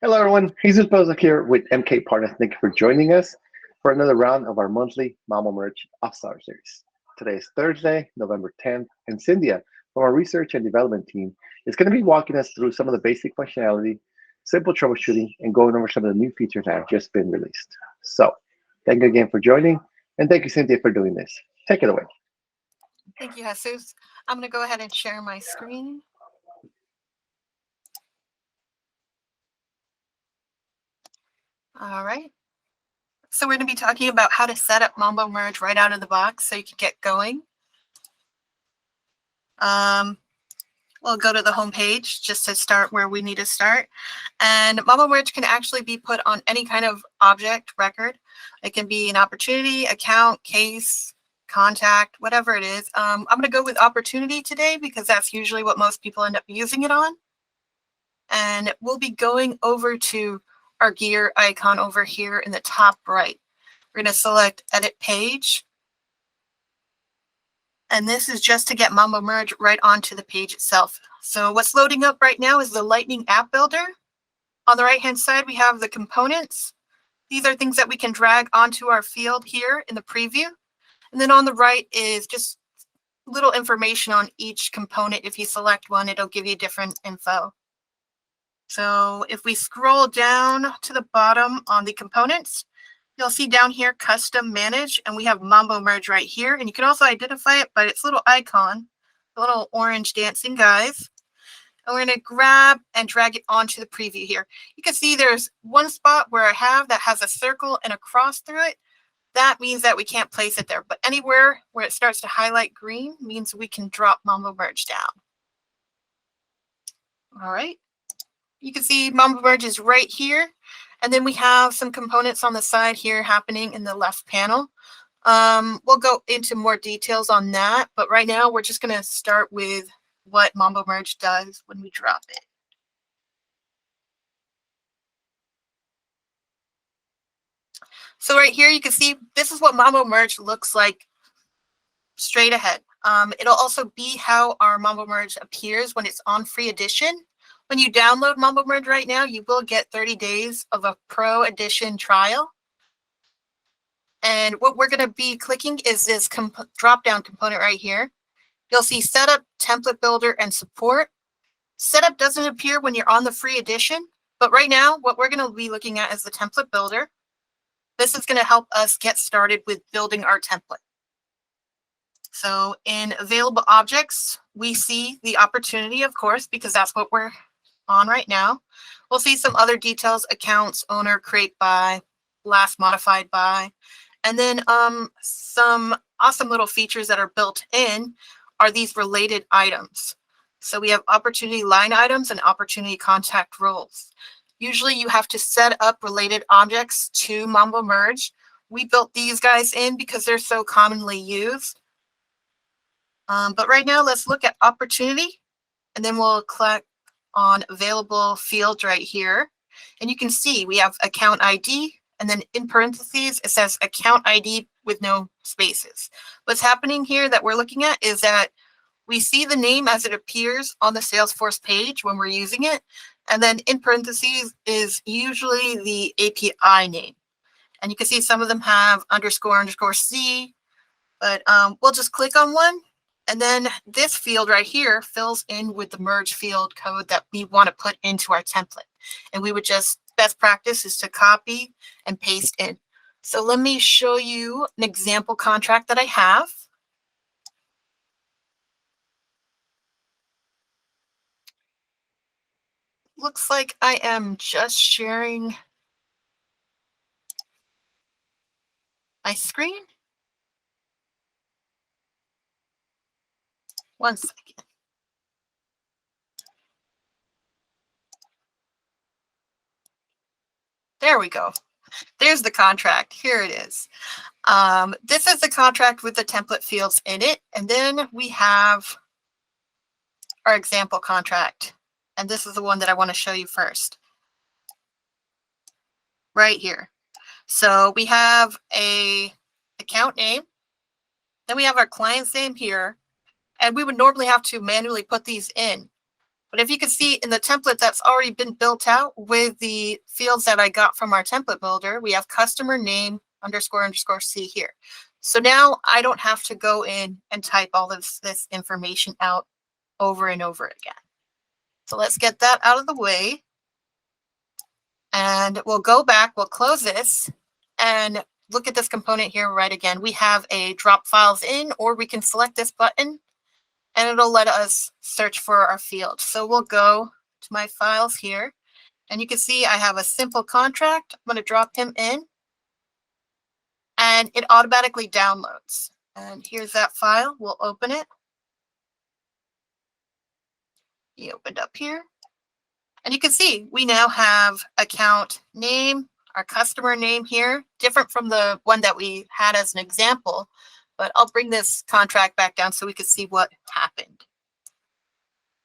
Hello, everyone. Jesus Bozak here with MK Partners. Thank you for joining us for another round of our monthly Mambo Merge Offstar series. Today is Thursday, November 10th, and Cynthia from our research and development team is going to be walking us through some of the basic functionality, simple troubleshooting, and going over some of the new features that have just been released. So, thank you again for joining, and thank you, Cynthia, for doing this. Take it away. Thank you, Jesus. I'm going to go ahead and share my screen. All right. So we're going to be talking about how to set up Mambo Merge right out of the box so you can get going. We'll go to the home page just to start where we need to start. And Mambo Merge can actually be put on any kind of object record. It can be an opportunity, account, case, contact, whatever it is. I'm going to go with opportunity today because that's usually what most people end up using it on. And we'll be going over to our gear icon over here in the top right. We're going to select Edit Page. And this is just to get Mambo Merge right onto the page itself. So what's loading up right now is the Lightning App Builder. On the right-hand side, we have the components. These are things that we can drag onto our field here in the preview. And then on the right is just little information on each component. If you select one, it'll give you different info. So if we scroll down to the bottom on the components, you'll see down here custom manage, and we have Mambo Merge right here. And you can also identify it by its little icon, the little orange dancing guys. And we're going to grab and drag it onto the preview here. You can see there's one spot where I have that has a circle and a cross through it. That means that we can't place it there. But anywhere where it starts to highlight green means we can drop Mambo Merge down. All right. You can see Mambo Merge is right here. And then we have some components on the side here happening in the left panel. We'll go into more details on that. But right now, we're just going to start with what Mambo Merge does when we drop it. So right here, you can see this is what Mambo Merge looks like straight ahead. It'll also be how our Mambo Merge appears when it's on free edition. When you download Mambo Merge right now, you will get 30 days of a Pro Edition trial. And what we're going to be clicking is this drop-down component right here. You'll see Setup, Template Builder, and Support. Setup doesn't appear when you're on the free edition, but right now, what we're going to be looking at is the Template Builder. This is going to help us get started with building our template. So in Available Objects, we see the opportunity, of course, because that's what we're on right now. We'll see some other details: accounts, owner, create by, last modified by, and then some awesome little features that are built in are these related items. So we have opportunity line items and opportunity contact roles. Usually you have to set up related objects to Mambo Merge. We built these guys in because they're so commonly used. But right now, let's look at opportunity, and then we'll click on available fields right here. And you can see we have account ID, and then in parentheses, it says account ID with no spaces. What's happening here that we're looking at is that we see the name as it appears on the Salesforce page when we're using it. And then in parentheses is usually the API name. And you can see some of them have __C, but we'll just click on one. And then this field right here fills in with the merge field code that we want to put into our template. And we would just, best practice is to copy and paste in. So let me show you an example contract that I have. Looks like I am just sharing my screen. One second. There we go. There's the contract. Here it is. This is the contract with the template fields in it. And then we have our example contract. And this is the one that I want to show you first. Right here. So we have a account name. Then we have our client's name here. And we would normally have to manually put these in. But if you can see in the template that's already been built out with the fields that I got from our template builder, we have customer name _ C here. So now I don't have to go in and type all of this information out over and over again. So let's get that out of the way. And we'll go back, we'll close this, and look at this component here right again. We have a drop files in, or we can select this button and it'll let us search for our field. So we'll go to my files here, and you can see I have a simple contract. I'm going to drop him in, and it automatically downloads. And here's that file. We'll open it. He opened up here. And you can see we now have account name, our customer name here, different from the one that we had as an example. But I'll bring this contract back down so we can see what happened.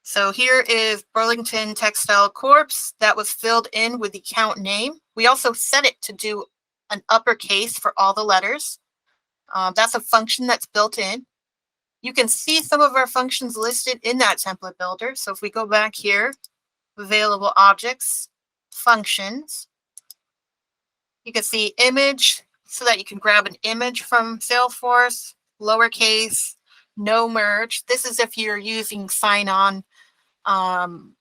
So here is Burlington Textile Corp. That was filled in with the account name. We also set it to do an uppercase for all the letters. That's a function that's built in. You can see some of our functions listed in that template builder. So if we go back here, available objects, functions, you can see image, so that you can grab an image from Salesforce, lowercase, no merge. This is if you're using sign-on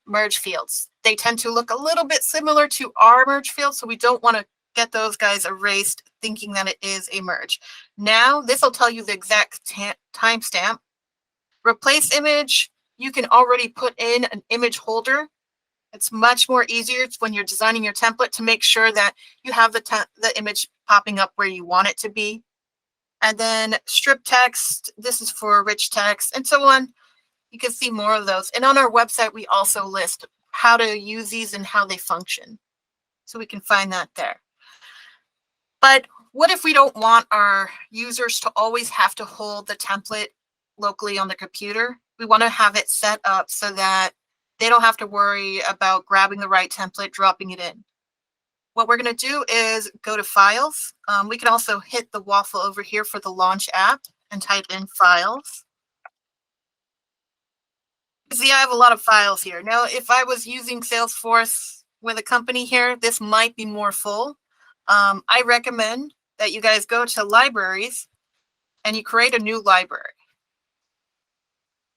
merge fields. They tend to look a little bit similar to our merge fields, so we don't want to get those guys erased thinking that it is a merge. Now, this will tell you the exact timestamp. Replace image, you can already put in an image holder. It's much more easier when you're designing your template to make sure that you have the image popping up where you want it to be. And then strip text, this is for rich text, and so on. You can see more of those. And on our website, we also list how to use these and how they function. So we can find that there. But what if we don't want our users to always have to hold the template locally on the computer? We want to have it set up so that they don't have to worry about grabbing the right template, dropping it in. What we're going to do is go to Files. We can also hit the waffle over here for the Launch app and type in Files. See, I have a lot of files here. Now, if I was using Salesforce with a company here, this might be more full. I recommend that you guys go to Libraries and you create a new library.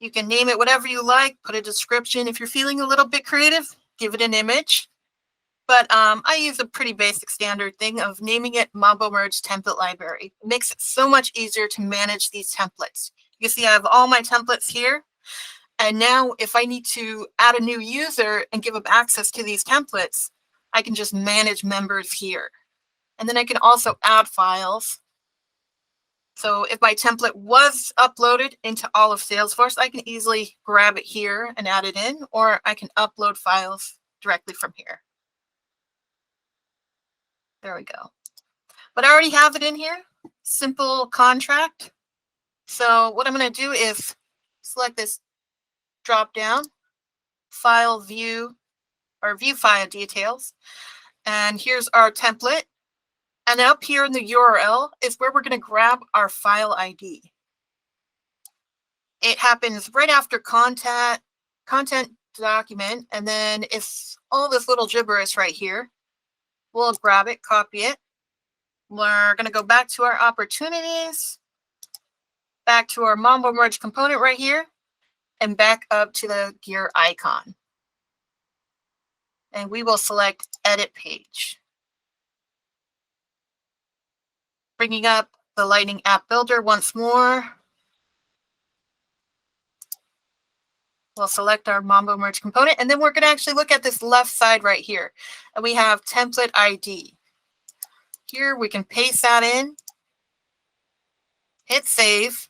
You can name it whatever you like, put a description. If you're feeling a little bit creative, give it an image. But I use a pretty basic standard thing of naming it Mambo Merge Template Library. It makes it so much easier to manage these templates. You can see I have all my templates here. And now if I need to add a new user and give them access to these templates, I can just manage members here. And then I can also add files. So if my template was uploaded into all of Salesforce, I can easily grab it here and add it in, or I can upload files directly from here. There we go. But I already have it in here, simple contract. So what I'm going to do is select this drop down, file view, or view file details. And here's our template. And up here in the URL is where we're going to grab our file ID. It happens right after content document, and then it's all this little gibberish right here. We'll grab it, copy it. We're going to go back to our opportunities, back to our Mambo Merge component right here, and back up to the gear icon. And we will select Edit Page. Bringing up the Lightning App Builder once more. We'll select our Mambo Merge component, and then we're going to actually look at this left side right here. And we have Template ID. Here we can paste that in, hit Save,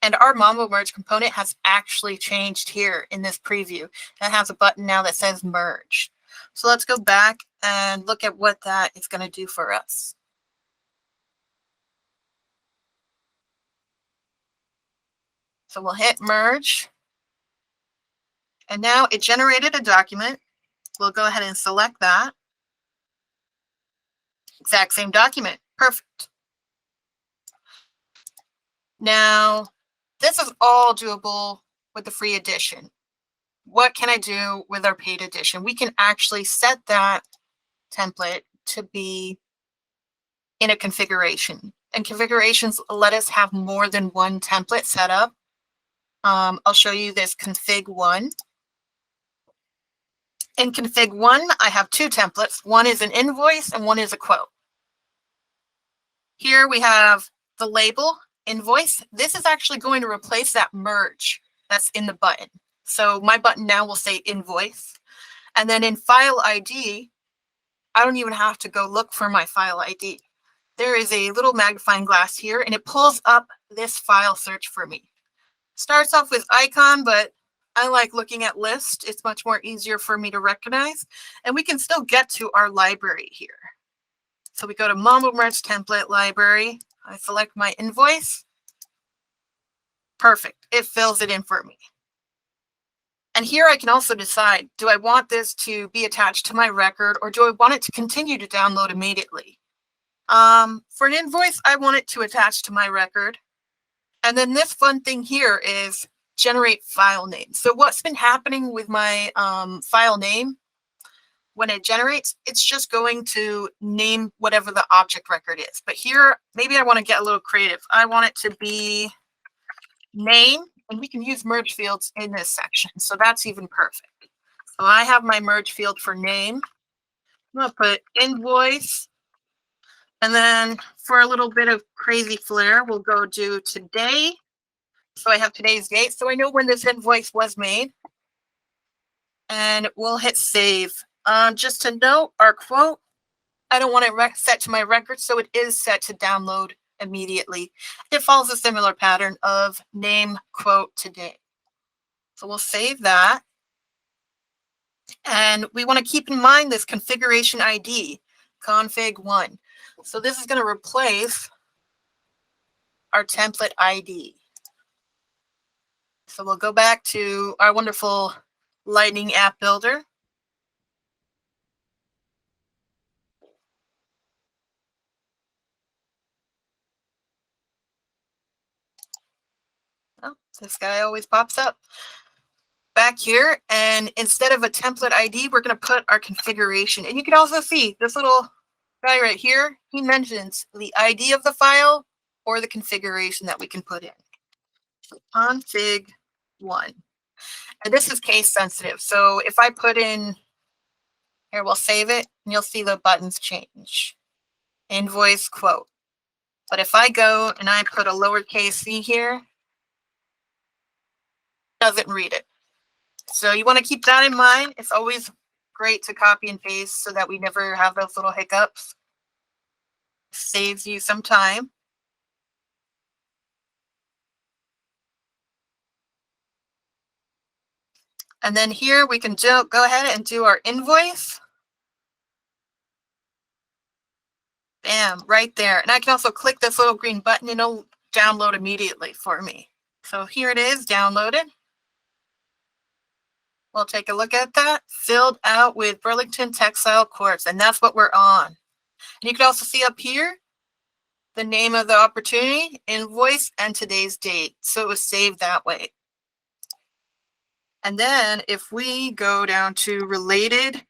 and our Mambo Merge component has actually changed here in this preview. It has a button now that says Merge. So let's go back and look at what that is going to do for us. So we'll hit Merge. And now it generated a document. We'll go ahead and select that. Exact same document. Perfect. Now, this is all doable with the free edition. what can I do with our paid edition? We can actually set that template to be in a configuration. And configurations let us have more than one template set up. I'll show you this config 1. In config 1, I have 2 templates. One is an invoice and one is a quote. Here we have the label invoice. This is actually going to replace that merge that's in the button. So my button now will say invoice. And then in file ID, I don't even have to go look for my file ID. There is a little magnifying glass here, and it pulls up this file search for me. Starts off with icon, but I like looking at list. It's much more easier for me to recognize. And we can still get to our library here. So we go to Mambo Merge template library. I select my invoice. Perfect. It fills it in for me. And here I can also decide, do I want this to be attached to my record, or do I want it to continue to download immediately? For an invoice, I want it to attach to my record. And then this fun thing here is generate file name. So what's been happening with my file name, when it generates, it's just going to name whatever the object record is. But here, maybe I want to get a little creative. I want it to be name, and we can use merge fields in this section. So that's even perfect. So I have my merge field for name. I'm going to put invoice. And then for a little bit of crazy flair, we'll go do today. So I have today's date. So I know when this invoice was made. And we'll hit save. Just to note, our quote, I don't want it set to my record, so it is set to download immediately. It follows a similar pattern of name, quote, today. So we'll save that. And we want to keep in mind this configuration ID, config 1. So this is going to replace our template ID. So we'll go back to our wonderful Lightning app builder. Oh, this guy always pops up. Back here, and instead of a template ID, we're going to put our configuration. And you can also see this little guy right here. He mentions the ID of the file or the configuration that we can put in. Config 1. And this is case sensitive. So if I put in here, we'll save it, and you'll see the buttons change. Invoice quote. But if I go and I put a lowercase c here, it doesn't read it. So you want to keep that in mind. It's always great to copy and paste so that we never have those little hiccups. Saves you some time. And then here we can go ahead and do our invoice. Bam, right there. And I can also click this little green button and it'll download immediately for me. So here it is, downloaded. We'll take a look at that. Filled out with Burlington Textile Quartz, and that's what we're on. And you can also see up here the name of the opportunity, invoice, and today's date. So it was saved that way. And then if we go down to related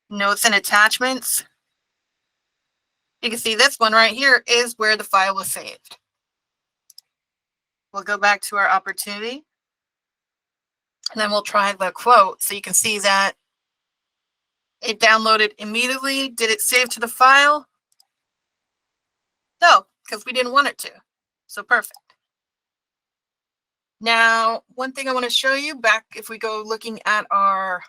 notes and attachments, you can see this one right here is where the file was saved. We'll go back to our opportunity. And then we'll try the quote. So you can see that it downloaded immediately. Did it save to the file? No, because we didn't want it to. So perfect. Now, one thing I want to show you back, if we go looking at our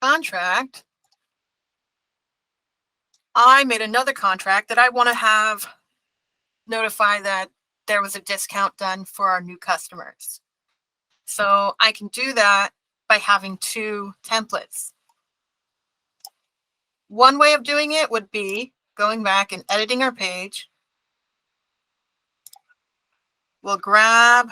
contract, I made another contract that I want to have notify that there was a discount done for our new customers. So I can do that by having 2 templates. One way of doing it would be going back and editing our page. We'll grab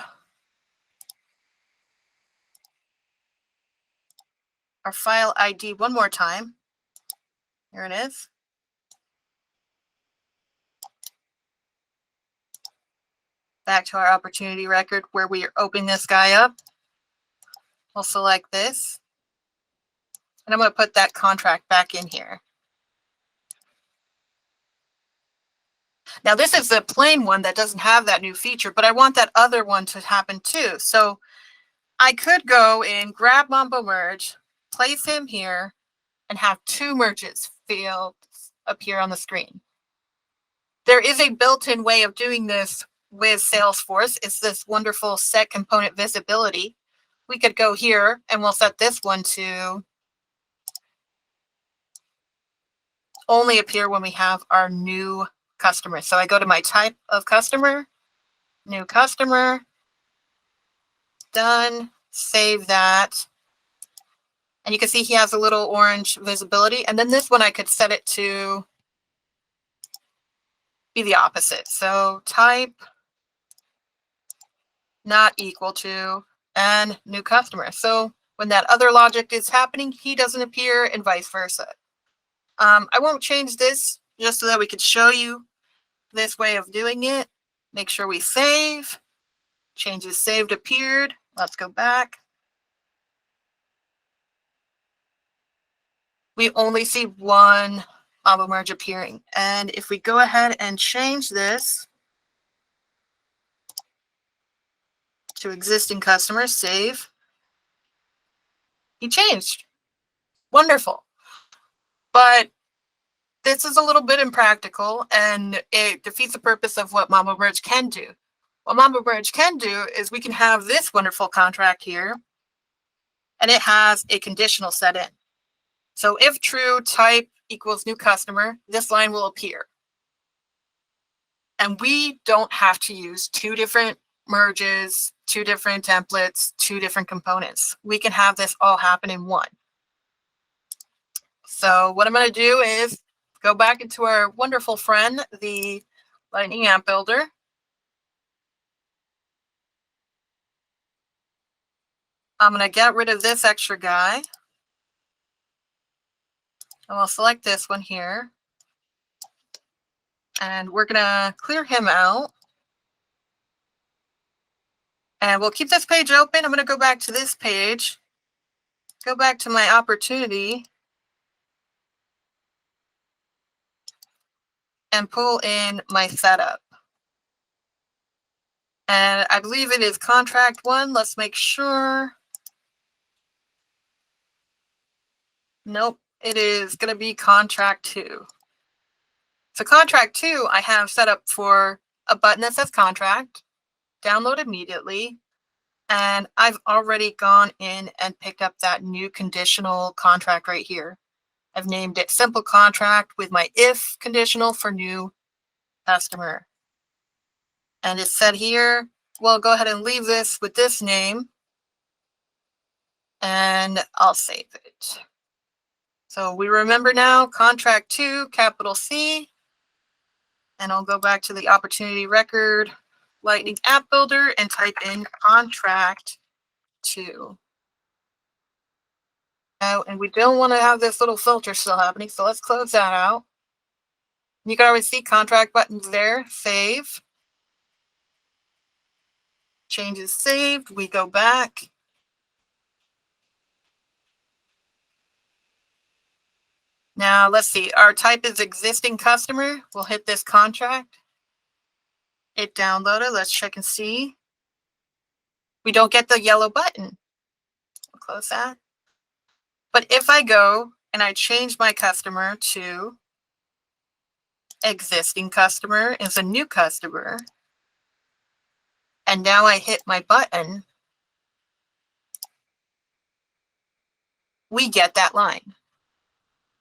our file ID one more time. Here it is. Back to our opportunity record where we are opening this guy up. We'll select this. And I'm going to put that contract back in here. Now this is the plain one that doesn't have that new feature, but I want that other one to happen too. So I could go and grab Mambo Merge, place him here, and have two merges fields appear on the screen. There is a built-in way of doing this with Salesforce. It's this wonderful set component visibility. We could go here and we'll set this one to only appear when we have our new customer. So I go to my type of customer, new customer, done, save that. And you can see he has a little orange visibility. And then this one, I could set it to be the opposite. So type not equal to and new customer. So when that other logic is happening, he doesn't appear and vice versa. I won't change this just so that we could show you this way of doing it. Make sure we save. Changes saved appeared. Let's go back. We only see one Mambo Merge appearing. And if we go ahead and change this to existing customer, save, he changed. Wonderful. But this is a little bit impractical and it defeats the purpose of what Mambo Merge can do. What Mambo Merge can do is we can have this wonderful contract here and it has a conditional set in. So if true, type equals new customer, this line will appear. And we don't have to use two different merges, two different templates, two different components. We can have this all happen in one. So what I'm going to do is go back into our wonderful friend, the Lightning App Builder. I'm going to get rid of this extra guy. And we'll select this one here. And we're going to clear him out. And we'll keep this page open. I'm going to go back to this page. Go back to my opportunity. And pull in my setup. And I believe it is contract 1. Let's make sure. Nope, it is going to be contract 2. So contract 2, I have set up for a button that says contract, download immediately, and I've already gone in and picked up that new conditional contract right here. I've named it simple contract with my if conditional for new customer. And it's said here, well, go ahead and leave this with this name, and I'll save it. So we remember now, contract 2, capital C, and I'll go back to the opportunity record, Lightning App Builder, and type in contract 2. And we don't want to have this little filter still happening, so let's close that out. You can always see contract buttons there, save. Changes saved, we go back. Now, let's see, our type is existing customer. We'll hit this contract. It downloaded. Let's check and see. We don't get the yellow button. We'll close that. But if I go and I change my customer to existing customer is a new customer, and now I hit my button, we get that line.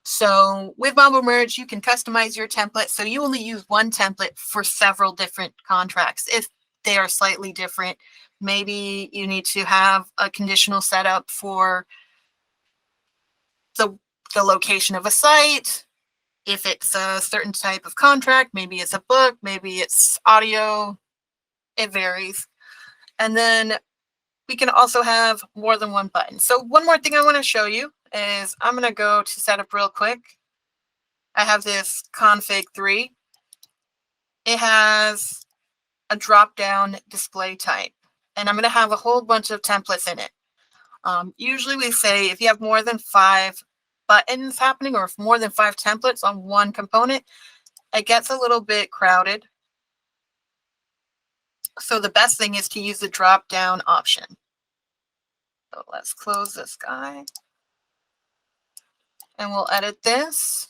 So with Mambo Merge, you can customize your template. So you only use one template for several different contracts. If they are slightly different, maybe you need to have a conditional setup for the location of a site. If it's a certain type of contract, maybe it's a book, maybe it's audio, it varies. And then we can also have more than one button. So one more thing I want to show you is I'm going to go to setup real quick. I have this config 3. It has a drop-down display type, and I'm going to have a whole bunch of templates in it. Usually we say if you have more than 5 buttons happening or more than 5 templates on one component, it gets a little bit crowded. So the best thing is to use the drop down option. So let's close this guy. And we'll edit this.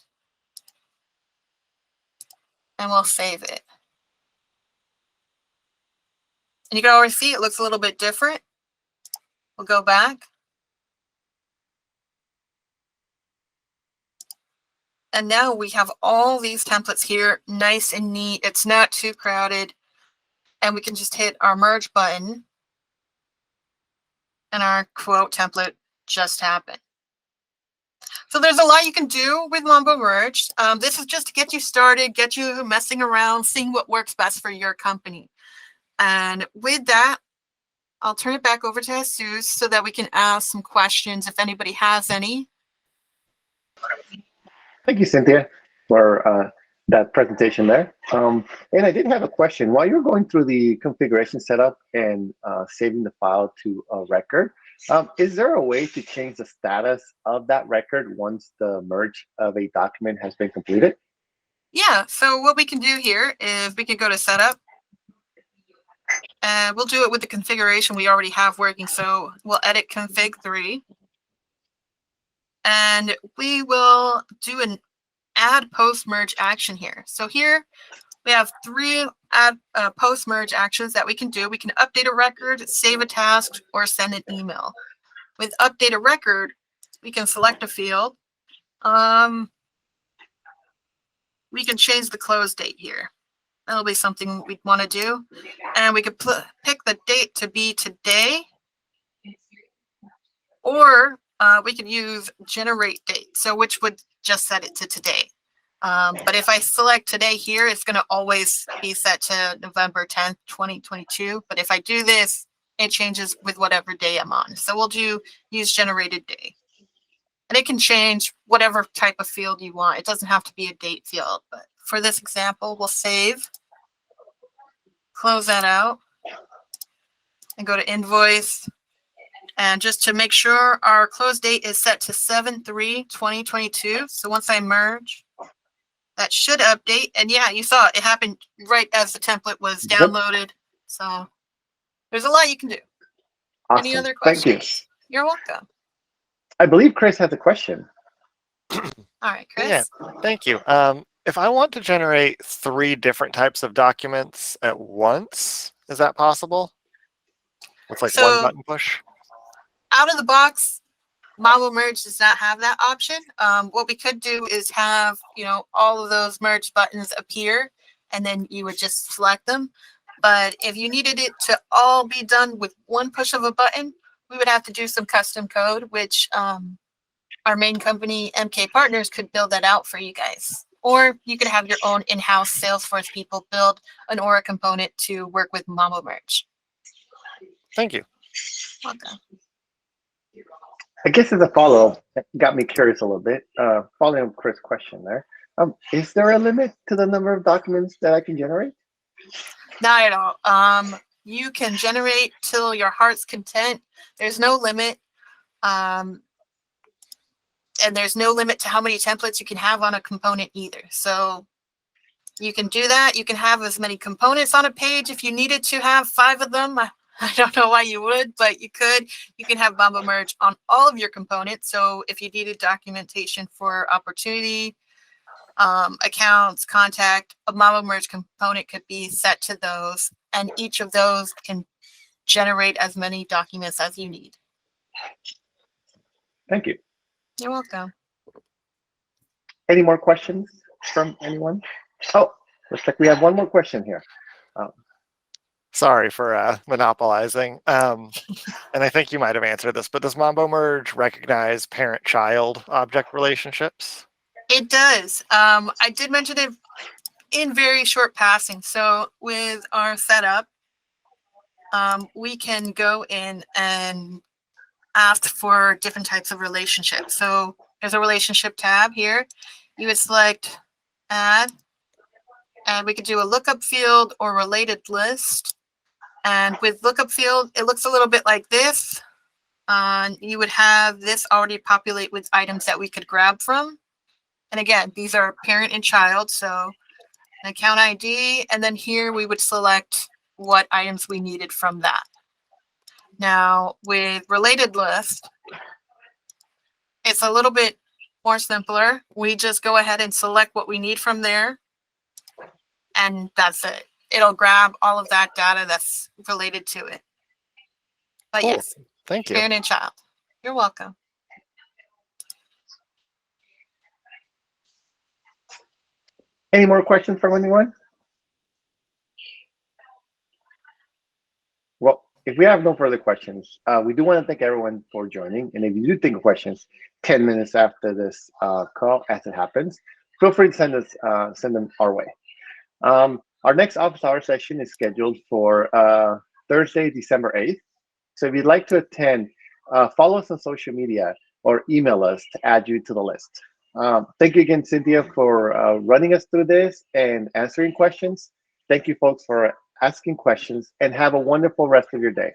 And we'll save it. And you can already see it looks a little bit different. We'll go back. And now we have all these templates here, nice and neat. It's not too crowded. And we can just hit our merge button. And our quote template just happened. So there's a lot you can do with Mambo Merge. This is just to get you started, get you messing around, seeing what works best for your company. And with that, I'll turn it back over to Jesus so that we can ask some questions if anybody has any. Thank you, Cynthia, for that presentation there. And I did have a question. While you're going through the configuration setup and saving the file to a record, is there a way to change the status of that record once the merge of a document has been completed? Yeah, so what we can do here is we can go to setup. And we'll do it with the configuration we already have working. So we'll edit config 3. And we will do an add post merge action here. So here we have 3 add post merge actions that we can do. We can update a record, save a task, or send an email. With update a record, we can select a field. We can change the close date here. That'll be something we'd want to do. And we could pick the date to be today. Or we could use generate date, so which would just set it to today. But if I select today here, it's going to always be set to November 10th, 2022. But if I do this, it changes with whatever day I'm on. So we'll use generated day. And it can change whatever type of field you want. It doesn't have to be a date field. But for this example, we'll save, close that out, and go to invoice. And just to make sure our close date is set to 7/3/2022. So once I merge, that should update. And yeah, you saw it happened right as the template was downloaded. So there's a lot you can do. Awesome. Any other questions? Thank you. You're welcome. I believe Chris has a question. All right, Chris. Yeah, thank you. If I want to generate 3 different types of documents at once, is that possible? With like one button push? Out of the box, Mambo Merge does not have that option. What we could do is have, all of those merge buttons appear, and then you would just select them. But if you needed it to all be done with one push of a button, we would have to do some custom code, which our main company, MK Partners, could build that out for you guys. Or you could have your own in-house Salesforce people build an Aura component to work with Mambo Merge. Thank you. Welcome. I guess as a follow-up, that got me curious a little bit. Following up Chris' question there, is there a limit to the number of documents that I can generate? Not at all. You can generate till your heart's content. There's no limit. And there's no limit to how many templates you can have on a component either. So you can do that. You can have as many components on a page. If you needed to have 5 of them, I don't know why you would, but you could. You can have Mambo Merge on all of your components. So if you needed documentation for opportunity, accounts, contact, a Mambo Merge component could be set to those. And each of those can generate as many documents as you need. Thank you. You're welcome. Any more questions from anyone? Oh, looks like we have one more question here. Sorry for monopolizing. And I think you might have answered this, but does Mambo Merge recognize parent-child object relationships? It does. I did mention it in very short passing. So with our setup, we can go in and ask for different types of relationships. So there's a relationship tab here. You would select add, and we could do a lookup field or related list. And with lookup field, it looks a little bit like this. You would have this already populate with items that we could grab from. And again, these are parent and child, so an account ID, and then here we would select what items we needed from that. Now with related list, it's a little bit more simpler. We just go ahead and select what we need from there, and that's it. It'll grab all of that data that's related to it. But Cool. yes, Thank you. parent and child. You're welcome. Any more questions from anyone? Well, if we have no further questions, we do want to thank everyone for joining. And if you do think of questions 10 minutes after this call, as it happens, feel free to send them our way. Our next office hour session is scheduled for Thursday, December 8th. So if you'd like to attend, follow us on social media or email us to add you to the list. Thank you again, Cynthia, for running us through this and answering questions. Thank you, folks, for asking questions, and have a wonderful rest of your day.